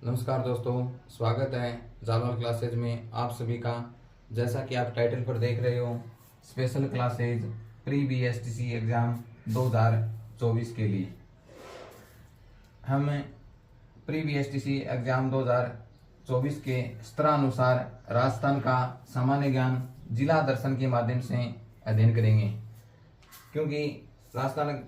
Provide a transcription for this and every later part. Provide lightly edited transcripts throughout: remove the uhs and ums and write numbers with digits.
नमस्कार दोस्तों, स्वागत है जालवाल क्लासेज में आप सभी का। जैसा कि आप टाइटल पर देख रहे हो, special classes pre BSTC exam 2024 के लिए हम प्री बीएसटीसी एग्ज़ाम 2024 के स्तरानुसार राजस्थान का सामान्य ज्ञान जिला दर्शन के माध्यम से अध्ययन करेंगे। क्योंकि राजस्थान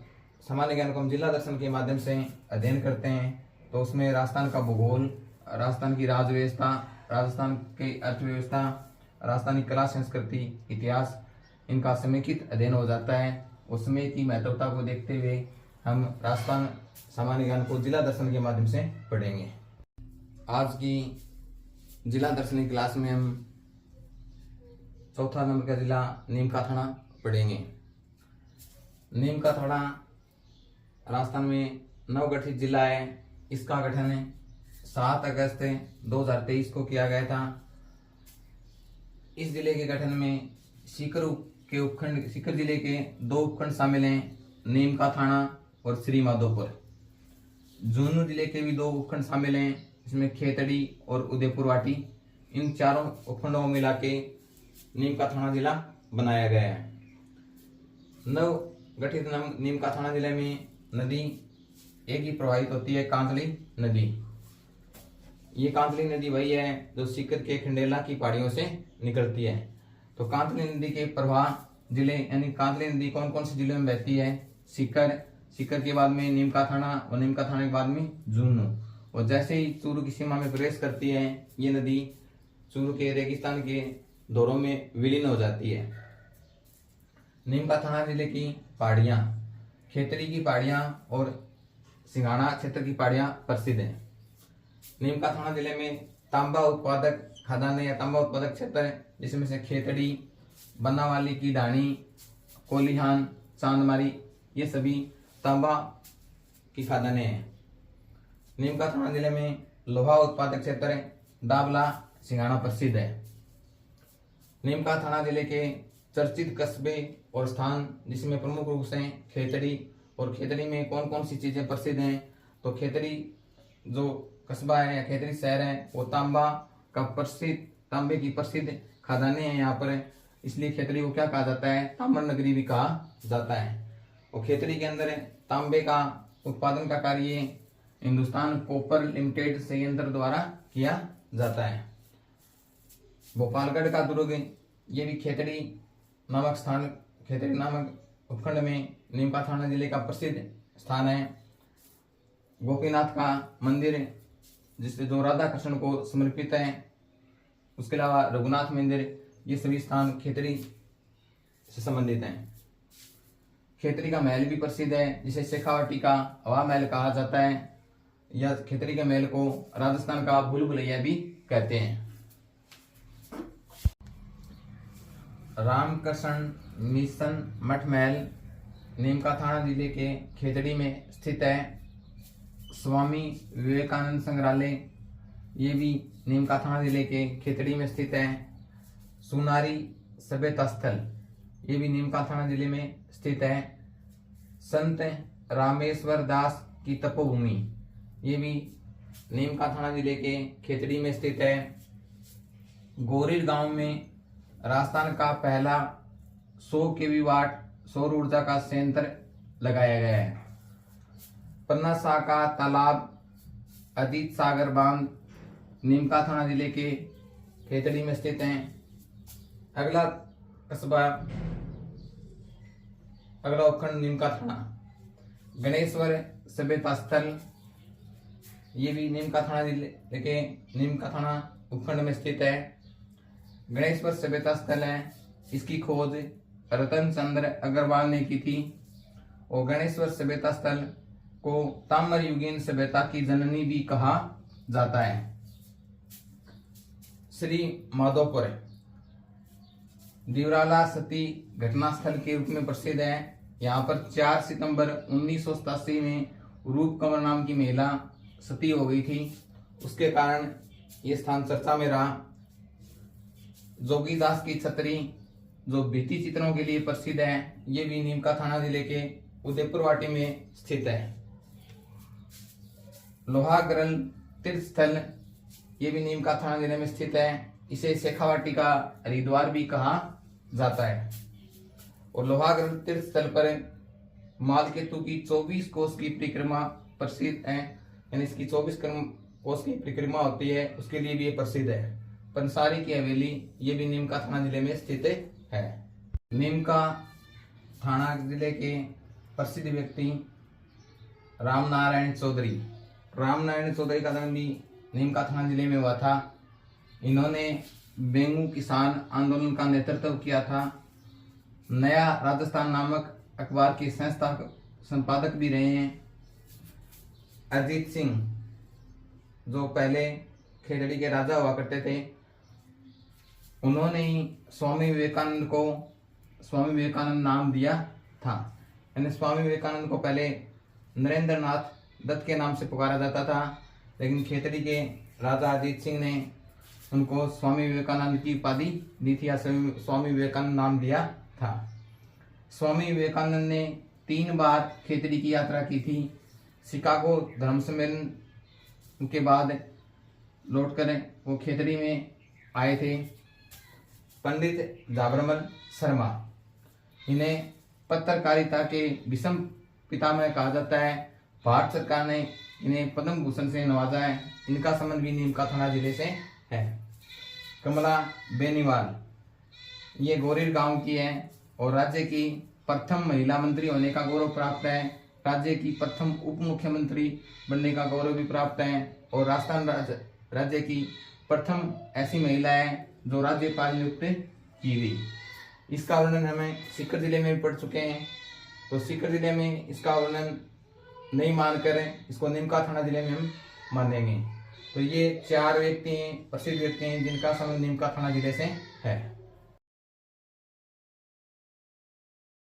सामान्य ज्ञान को हम जिला दर्शन के माध्यम से अध्ययन करते हैं, तो उसमें राजस्थान का भूगोल, राजस्थान की राज व्यवस्था, राजस्थान की अर्थव्यवस्था, राजस्थानी कला संस्कृति, इतिहास, इनका समेकित अध्ययन हो जाता है। उसमें की महत्वता को देखते हुए हम राजस्थान सामान्य ज्ञान को जिला दर्शन के माध्यम से पढ़ेंगे। आज की जिला दर्शन की क्लास में हम चौथा नंबर का जिला नीम का थाना पढ़ेंगे। नीम का थाना राजस्थान में नवगठित जिला है। इसका गठन 7 अगस्त 2023 को किया गया था। इस जिले के गठन में सीकर जिले के 2 उपखंड शामिल हैं, नीम का थाना और श्री माधोपुर। झुंझुनू जिले के भी 2 उपखंड शामिल हैं, इसमें खेतड़ी और उदयपुर वाटी। इन चारों उपखंडों को मिला के नीम का थाना जिला बनाया गया है। नवगठित नीम का थाना जिले में नदी एक ही प्रवाहित होती है, कांतली नदी। ये कांतली नदी वही है जो सीकर के खंडेला की पहाड़ियों से निकलती है। तो कांतली नदी के प्रवाह जिले यानी कांतली नदी कौन कौन से जिलों में बहती है? सीकर के बाद में नीम का थाना और नीम का थाना के बाद में झुंझुनू। और जैसे ही चूरू की सीमा में प्रवेश करती है, ये नदी चूरू के रेगिस्तान के दौरों में विलीन हो जाती है। नीम का थाना जिले की पहाड़ियां, खेतरी की पहाड़ियां और सिंघाड़ा क्षेत्र की पहाड़ियां प्रसिद्ध हैं। नीम का थाना जिले में तांबा उत्पादक खदान या तांबा उत्पादक क्षेत्र है, जिसमें से खेतड़ी, बनावाली की ढाणी, कोलिहान, चांदमारी, ये सभी तांबा की खदानें हैं। नीम का थाना जिले में लोहा उत्पादक क्षेत्र है, दाबला, सिंघाड़ा प्रसिद्ध है। नीम का थाना जिले के चर्चित कस्बे और स्थान, जिसमें प्रमुख रूप से खेतड़ी, और खेतड़ी में कौन कौन सी चीजें प्रसिद्ध हैं? तो खेतड़ी जो कस्बा है या खेतड़ी शहर है, वो तांबे की प्रसिद्ध खदानें हैं यहाँ पर, इसलिए खेतड़ी को क्या कहा जाता है? ताम्र नगरी भी कहा जाता है। और खेतड़ी के अंदर तांबे का उत्पादन का कार्य हिंदुस्तान कॉपर लिमिटेड संयंत्र द्वारा किया जाता है। भोपालगढ़ का दुर्ग, ये भी खेतड़ी नामक उपखंड में नीम का थाना जिले का प्रसिद्ध स्थान है। गोपीनाथ का मंदिर, जिससे जो राधा कृष्ण को समर्पित है, उसके अलावा रघुनाथ मंदिर, ये सभी स्थान खेतड़ी से संबंधित हैं। खेतड़ी का महल भी प्रसिद्ध है, जिसे शेखावाटी का हवा महल कहा जाता है। यह खेतड़ी के महल को राजस्थान का भूल भुलैया भी कहते हैं। रामकृष्ण मिशन मठ महल नीम का थाना जिले के खेतड़ी में स्थित है। स्वामी विवेकानंद संग्रहालय, ये भी नीम का थाना जिले के खेतड़ी में स्थित है। सुनारी सभ्यता स्थल, ये भी नीम का थाना जिले में स्थित है। संत रामेश्वर दास की तपोभूमि, ये भी नीम का थाना जिले के खेतड़ी में स्थित है। गोरिल गांव में राजस्थान का पहला 100 केवी-वाट सौर ऊर्जा का संयंत्र लगाया गया है। पन्ना शाह का तालाब, अजीत सागर बांध, नीम का थाना जिले के खेतड़ी में स्थित हैं। अगला उपखंड नीम का थाना, गणेश्वर सभ्यता स्थल, ये भी नीम का थाना जिले के नीम का थाना उपखंड में स्थित है। गणेश्वर सभ्यता स्थल है, इसकी खोज रतन चंद्र अग्रवाल ने की थी। और गणेश्वर सभ्यता स्थल को ताम्र युगीन सभ्यता की जननी भी कहा जाता है। श्री माधोपुर दिवराला सती घटनास्थल के रूप में प्रसिद्ध है। यहाँ पर 4 सितंबर 1987 में रूप कंवर नाम की महिला सती हो गई थी, उसके कारण ये स्थान चर्चा में रहा। जोगीदास की छतरी, जो भित्ति चित्रों के लिए प्रसिद्ध है, ये भी नीम का थाना जिले के उदयपुर वाटी में स्थित है। लोहागरल तीर्थ स्थल, ये भी नीमका थाना जिले में स्थित है। इसे शेखावाटी का हरिद्वार भी कहा जाता है। और लोहागढ़ तीर्थ स्थल पर मालकेतु की 24 कोस की परिक्रमा प्रसिद्ध है, यानी इसकी 24 कोस की परिक्रमा होती है, उसके लिए भी ये प्रसिद्ध है। पंसारी की हवेली, ये भी नीमका थाना जिले में स्थित है। नीमका थाना जिले के प्रसिद्ध व्यक्ति रामनारायण चौधरी। रामनारायण चौधरी का जन्म भी नीमका थाना जिले में हुआ था। इन्होंने बेंगू किसान आंदोलन का नेतृत्व किया था। नया राजस्थान नामक अखबार के संपादक भी रहे हैं। अरिजीत सिंह, जो पहले खेतड़ी के राजा हुआ करते थे, उन्होंने ही स्वामी विवेकानंद को स्वामी विवेकानंद नाम दिया था। यानी स्वामी विवेकानंद को पहले नरेंद्र नाथ दत्त के नाम से पुकारा जाता था, लेकिन खेतड़ी के राजा अरिजीत सिंह ने उनको स्वामी विवेकानंद की उपाधि दी थी या स्वामी विवेकानंद नाम दिया था। स्वामी विवेकानंद ने 3 बार खेतड़ी की यात्रा की थी। शिकागो धर्म सम्मेलन के बाद लौटकर वो खेतड़ी में आए थे। पंडित झाबरमल शर्मा, इन्हें पत्रकारिता के विषम पितामह कहा जाता है। भारत सरकार ने इन्हें पद्म भूषण से नवाजा है। इनका संबंध भी नीमका थाना जिले से है। कमला बेनीवाल, ये गोरीर गांव की है और राज्य की प्रथम महिला मंत्री होने का गौरव प्राप्त है। राज्य की प्रथम उप मुख्यमंत्री बनने का गौरव भी प्राप्त है और राजस्थान राज्य की प्रथम ऐसी महिला है जो राज्यपाल नियुक्त की गई। इसका वर्णन हमें सीकर जिले में पढ़ चुके हैं, तो सीकर जिले में इसका वर्णन नहीं मानकर इसको नीमका थाना जिले में हम मानेंगे। तो ये 4 व्यक्ति हैं, प्रसिद्ध व्यक्ति हैं, जिनका संबंध नीमका थाना जिले से है।